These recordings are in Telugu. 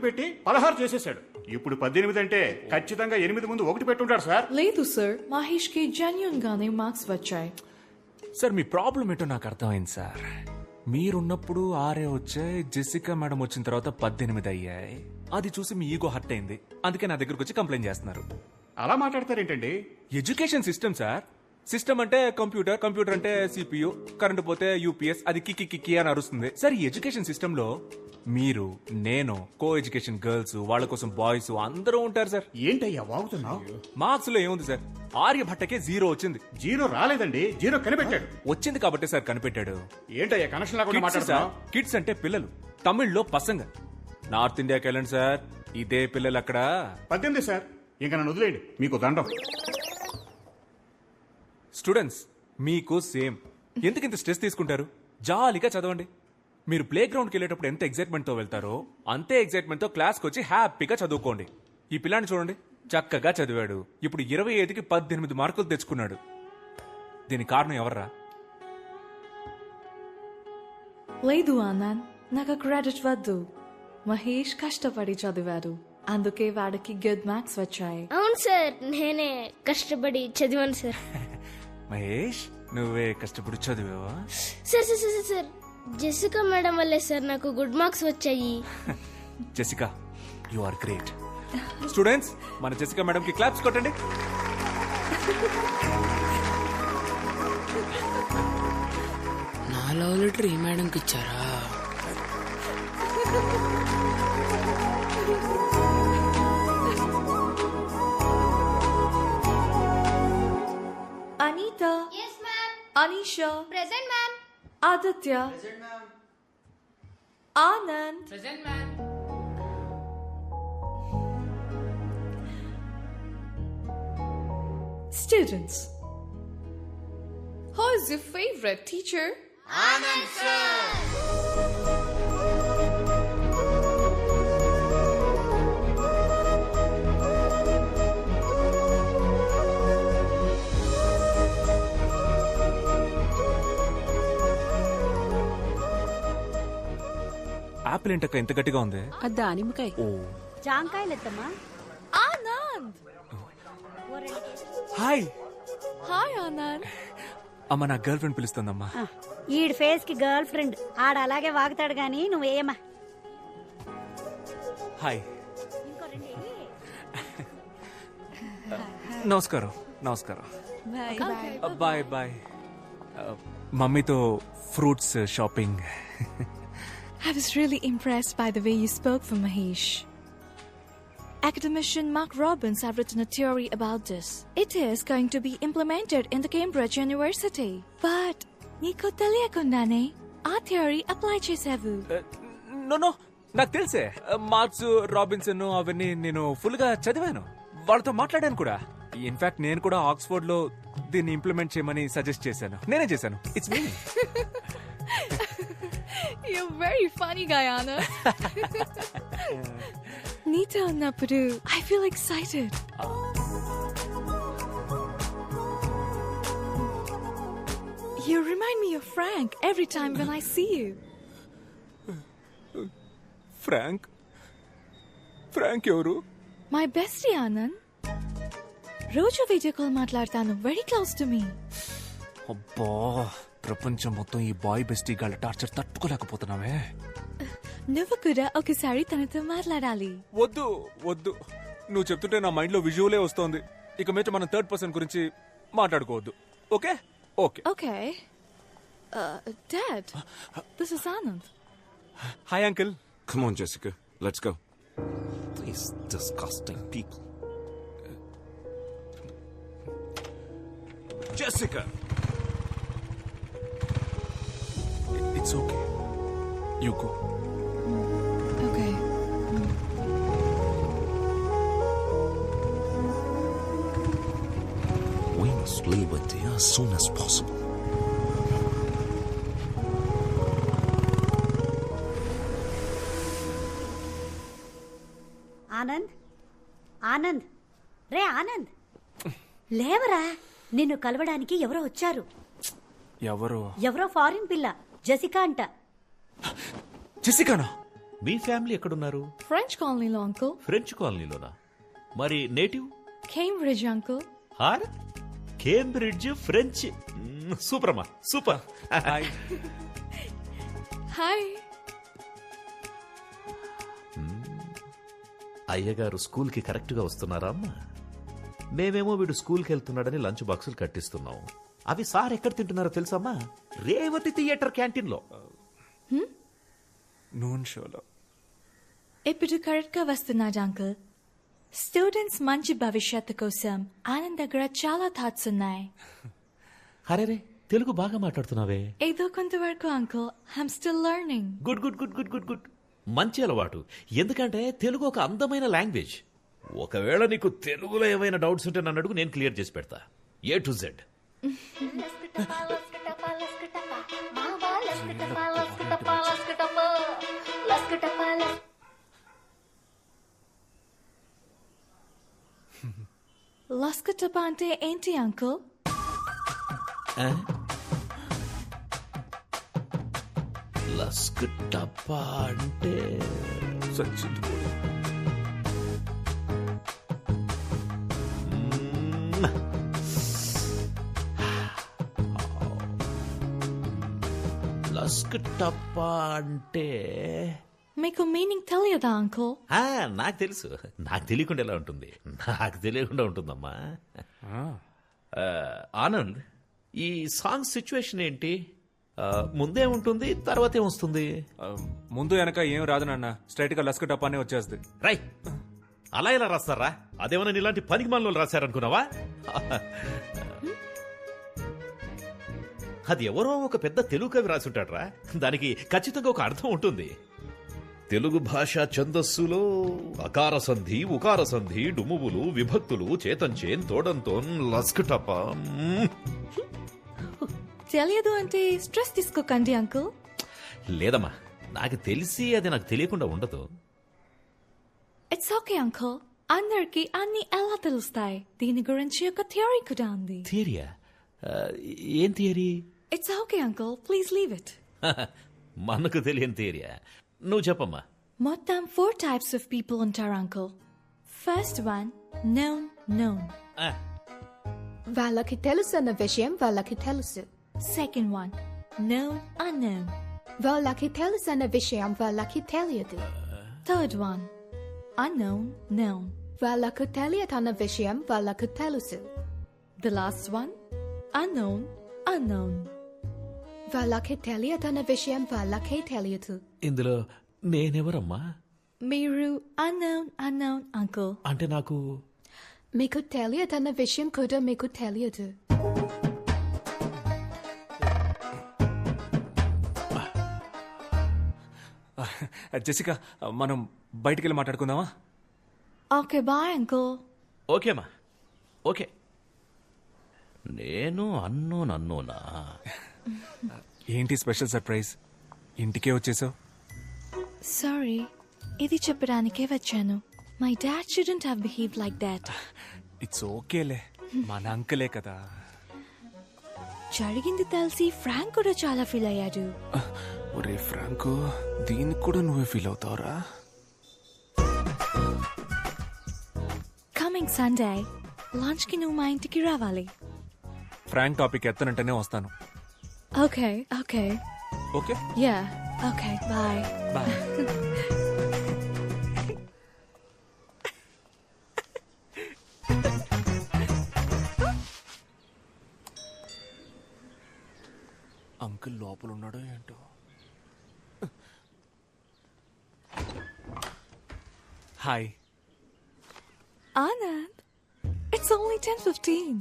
1 పెట్టి 16 చేసేసాడు. ఇప్పుడు 18 అంటే ఖచ్చితంగా 8 ముందు 1 పెట్టుంటాడు సార్. లేదు సార్, మహేష్ కి జెన్యూన్ గానే మార్క్స్ వచ్చాయి. సార్ మీ ప్రాబ్లం ఏంటో నాకు అర్థమైంది సార్. మీరున్నప్పుడు 6 వచ్చాయి, జెసికా మేడం వచ్చిన తర్వాత 18 అయ్యాయి. అది చూసి మీ ఈగో హర్ట్ అయింది, అందుకే నా దగ్గరకు వచ్చి కంప్లైంట్ చేస్తున్నారు. అలా మాట్లాడతారేంటండి? Education system sir. సిస్టమ్ అంటే కంప్యూటర్, కంప్యూటర్ అంటే సిపియు, కరెంట్ పోతే యూపీఎస్, అది కిక్కి కిక్కి అని అరుస్తుంది. సార్ ఈ ఎడ్యుకేషన్ సిస్టమ్ లో మీరు, నేను, కో ఎడ్యుకేషన్ గర్ల్స్, వాళ్ళ కోసం బాయ్స్ అందరూ ఉంటారు సార్. ఏంటయ్యా వాగుతున్నావు? మార్క్స్ లో ఏముంది సార్, ఆర్యభట్టకే 0 వచ్చింది. 0 రాలేదండి, 0 కనిపెట్టాడు. వచ్చింది కాబట్టి సార్ కనిపెట్టాడు. ఏంటయ్యా కనెక్షన్ లేకుండా మాట్లాడుతున్నావు? కిడ్స్ అంటే పిల్లలు, తమిళ్లో పసంగ. నార్త్ ఇండియాకి వెళ్ళండి సార్, ఇదే పిల్లలు అక్కడ. 18 సార్, ఇంకా నన్ను వదిలేయండి, మీకు దండం. స్టూడెంట్స్ మీకు సేమ్. ఎందుకు ఇంత స్ట్రెస్ తీసుకుంటారు? జాలీగా చదవండి. మీరు ప్లే గ్రౌండ్కి వెళ్ళేటప్పుడు ఎంత ఎక్సైట్మెంట్ తో వెళ్తారో అంతే ఎక్సైట్మెంట్ తో క్లాస్కి వచ్చి హ్యాపీగా చదువుకోండి. ఈ పిల్లాన్ని చూడండి, చక్కగా చదివాడు, ఇప్పుడు 25కి 18 మార్కులు తెచ్చుకున్నాడు. దీనికి కారణం ఎవర్రా? లేదు ఆనంద్, నాకు క్రెడిట్ వద్దు. మహేష్ కష్టపడి చదివాడు, అందుకే వాడికి గుడ్ మార్క్స్ వచ్చాయి. అవును సార్, నేనే కష్టపడి చదివాను సార్. మహేష్ నువ్వే కష్టపడి చదివావా? Sir sir sir sir, Jessica madam వల్లే సార్ నాకు గుడ్ మార్క్స్ వచ్చాయి. Jessica, you are great. Students మన జెసికా మేడం కి క్లాప్స్ కొట్టండి. నా లవ్ లెటర్ ఈ మేడంకి ఇచ్చారా? Anita, Yes, ma'am. Anisha, Present, ma'am. Aditya, Anand, present ma'am. students. Who is your favorite teacher? Anand sir. Apple ఏంటక్క ఇంత గట్టిగా ఉంది? దానిమ్మకాయ. ఓ జాంకాయలెత్తమ్మా. Anand. హాయ్. Hi Anand. అమ్మ నా గర్ల్ ఫ్రెండ్ పిలుస్తుందమ్మా. ఈడి ఫేస్ కి గర్ల్ ఫ్రెండ్ ఆడ అలాగే వాగుతాడు గాని నువ్వేయమ్మా. హాయ్. నమస్కారం. నమస్కారం. Bye. Bye bye. మమ్మీతో fruits shopping. I was really impressed by the way you spoke for Mahesh. Academician Mark Robbins have written a theory about this. It is going to be implemented in the Cambridge University. But నీకు తెలియకుండానే ఆ థియరీ అప్లై చేసావు. నో నో, నాకు తెలుసే. మార్క్స్, రాబిన్సన్ అవన్నీ నేను ఫుల్ గా చదివాను, వాళ్ళతో మాట్లాడాను కూడా. ఇన్ఫాక్ట్ నేను కూడా ఆక్స్ఫోర్డ్ లో దీన్ని ఇంప్లిమెంట్ చేయమని సజెస్ట్ చేశాను. నేనే చేశాను. It's me. You're very funny guy, Anna. నీతో ఉన్నప్పుడు I feel excited. You remind me of Frank every time when I see you. Frank? Frank ఎవరు? My bestie, Anand. రోజు వీడియో కాల్ మాట్లాడతాను. Very close to me. అబ్బా, ప్రపంచం మొత్తం ఈ బాయ్ బెస్టీ గాళ్ళ టార్చర్ తట్టుకోలేకపోతున్నావే. నువ్వు కూడా ఒకసారి తనతో మాట్లాడాలి. వద్దు వద్దు, నువ్వు చెప్తుంటే నా మైండ్ లో విజువలే వస్తోంది. ఇక మీద మనం థర్డ్ పర్సన్ గురించి మాట్లాడుకోవద్దు. Okay okay. Okay. Dad, this is Anand. Hi uncle. Come on, Jessica. Let's go. These disgusting people. Jessica! It's okay, you go. Okay. We must leave India as soon as possible. Anand, Anand, రే ఆనంద్, లేవరా. నిన్ను కలవడానికి ఎవరో వచ్చారు. ఎవరు? ఎవరో ఫారిన్ పిల్ల, జెసికా అంట. జెసికానా? మీ ఫ్యామిలీ ఎక్కడున్నారు? French colony lo, uncle. French కాలనీలోనా? మరి నేటివ్? Cambridge, uncle. హార్ కేంబ్రిడ్జ్ ఫ్రెంచ్. సూపర్ అమ్మా, సూపర్. హాయ్. Hi. అయ్యగారు స్కూల్కి కరెక్ట్గా వస్తున్నారా అమ్మా? మేమేమో వీడు స్కూల్కి వెళ్తున్నాడని లంచ్ బాక్సులు కట్టిస్తున్నాం. అవి సార్ ఎక్కడ తింటున్నారో తెలుసమ్మా? రేవతి థియేటర్ క్యాంటీన్లో. నూన్ షోలో. ఇప్పుడు కరెక్ట్ గా వస్తున్నాడు అంకుల్. స్టూడెంట్స్ మంచి భవిష్యత్తు కోసం ఆనంద్ దగ్గర చాలా థాట్స్ ఉన్నాయి. అరే తెలుగు బాగా మాట్లాడుతున్నావే. ఏదో కొంతవరకు uncle. I'm still learning. Good good good good good good. మంచి అలవాటు. ఎందుకంటే తెలుగు ఒక అందమైన లాంగ్వేజ్. ఒకవేళ నీకు తెలుగులో ఏమైనా డౌట్స్ ఉంటే నన్ను అడుగు, నేను క్లియర్ చేసి పెడతా. A to Z. లస్కటప అంటే ఏంటి అంకుల్? లస్క్ టప్పా అంటే సచ్చింది కూడా. లస్క్ టప్పా అంటే మీకు మీనింగ్ తెలియదా అంకుల్? నాకు తెలుసు. నాకు తెలియకుండా ఎలా ఉంటుంది? నాకు తెలియకుండా ఉంటుందమ్మా. ఆనంద్, ఈ సాంగ్ సిచ్యువేషన్ ఏంటి? ముందే ఉంటుంది, తర్వాత ఏమొస్తుంది? ముందు వెనక ఏం రాదు నాన్న, స్ట్రైట్ గా లస్క టపానే వచ్చేస్తుంది. రై, అలా ఎలా రాస్తారా? అదేమన్నా ఇలాంటి పనికి మనలో రాశారనుకున్నావా? అది ఎవరో ఒక పెద్ద తెలుగు కవి రాసుంటాడ్రా. దానికి ఖచ్చితంగా ఒక అర్థం ఉంటుంది. తెలుగు భాష ఛందస్సులో అకార సంధి, ఉకార సంధి, డుమువులు, విభక్తులు, చేతంచేన్, తోడంతోన్, లస్కటప. తెలియదు అంటే స్ట్రెస్ తీసుకోకండి అంకుల్. లేదమ్మా, నాకు తెలిసి అది నాకు తెలియకుండా ఉండదు. It's okay uncle. అందరికి అన్ని ఎలా తెలుస్తాయి? దీని గురించి ఒక థియరీ కూడా ఉంది. థియరియా? ఏం theory? It's okay uncle, please leave it. మనకు తెలియని థియరియా? నువ్వు చెప్పమ్మా. మొత్తం 4 types of people ఉంటారు అంకుల్. First one known. వాళ్ళకి తెలుసు అన్న విషయం వాళ్ళకి తెలుసు. Second one unknown. వాళ్ళకి తెలుసు అన్న విషయం వాళ్ళకి తెలియదు. Third one known. వాళ్ళకు తెలియదన్న విషయం వాళ్ళకు తెలుసు. The last one unknown. వాళ్ళకి తెలియదన్న విషయం వాళ్ళకే తెలియదు. ఇందులో నేనెవరమ్మా? మీరు unknown అంకుల్. అంటే నాకు మీకు తెలియదన్న విషయం కూడా మీకు తెలియదు. జెసికా, మనం బయటికి వెళ్ళి మాట్లాడుకుందామా? Okay bye uncle. ఓకేమ్మా, ఓకే. నేను అన్నోనా? ఏంటి స్పెషల్ సర్ప్రైజ్? ఇంటికే వచ్చేసావు? సారీ, ఇది చెప్పడానికే వచ్చాను. My dad shouldn't have behaved like that. It's ఓకేలే, మన అంకలే కదా. జరిగింది తెలిసి ఫ్రాంక్ కూడా చాలా ఫీల్ అయ్యాడు. ఒరే ఫ్రాంకు, దీనికి కూడా నువ్వే ఫీల్ అవుతావురా? కమింగ్ సండే లంచ్ కి నువ్వు మా ఇంటికి రావాలి. ఫ్రాంక్ టాపిక్ ఎత్తనంటేనే వస్తాను. Okay okay ya okay bye. Bye. Uncle లోపల ఉన్నాడో ఏంటో. Hi Anand, it's only 10:15.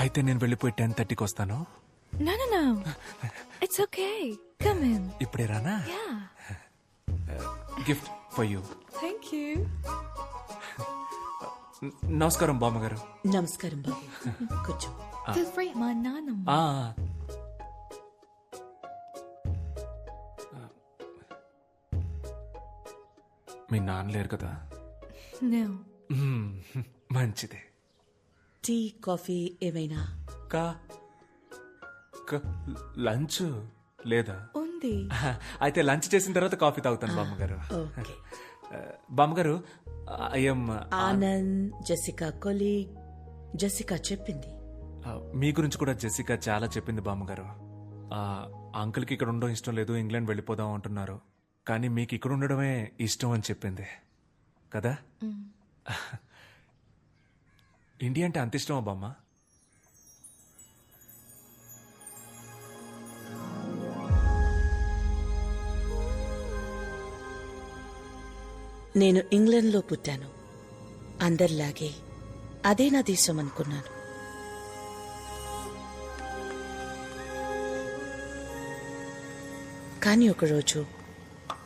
అయితే నేను వెళ్ళిపోయి 10:30కి వస్తాను. No. It's okay. Come in. ఇప్పుడే రానా? Yeah. Gift for you. Thank you. నమస్కారం బామ్మగారు. నమస్కారం బాబు, కూర్చో. Feel free. మా నాన్నమ్మ. మీ నాన్న లేరు కదా? No. మంచిదే. టీ కాఫీ ఏమైనా? లంచ్ లేదా? ఉంది. ఉంది అయితే లంచ్ చేసిన తర్వాత కాఫీ తాగుతాను బామ్మగారు. ఓకే బామ్మగారు I'm Anand Jessica colleague Jessica చెప్పింది మీ గురించి కూడా జెసికా చాలా చెప్పింది బామ్మగారు. అంకుల్కి ఇక్కడ ఉండడం ఇష్టం లేదు, ఇంగ్లాండ్ వెళ్ళిపోదాం అంటున్నారు. కానీ మీకు ఇక్కడ ఉండడమే ఇష్టం అని చెప్పింది కదా. ఇండియా అంటే అంత ఇష్టమా బామ్మ? నేను ఇంగ్లాండ్లో పుట్టాను. అందరిలాగే అదే నా దేశం అనుకున్నాను. కానీ ఒకరోజు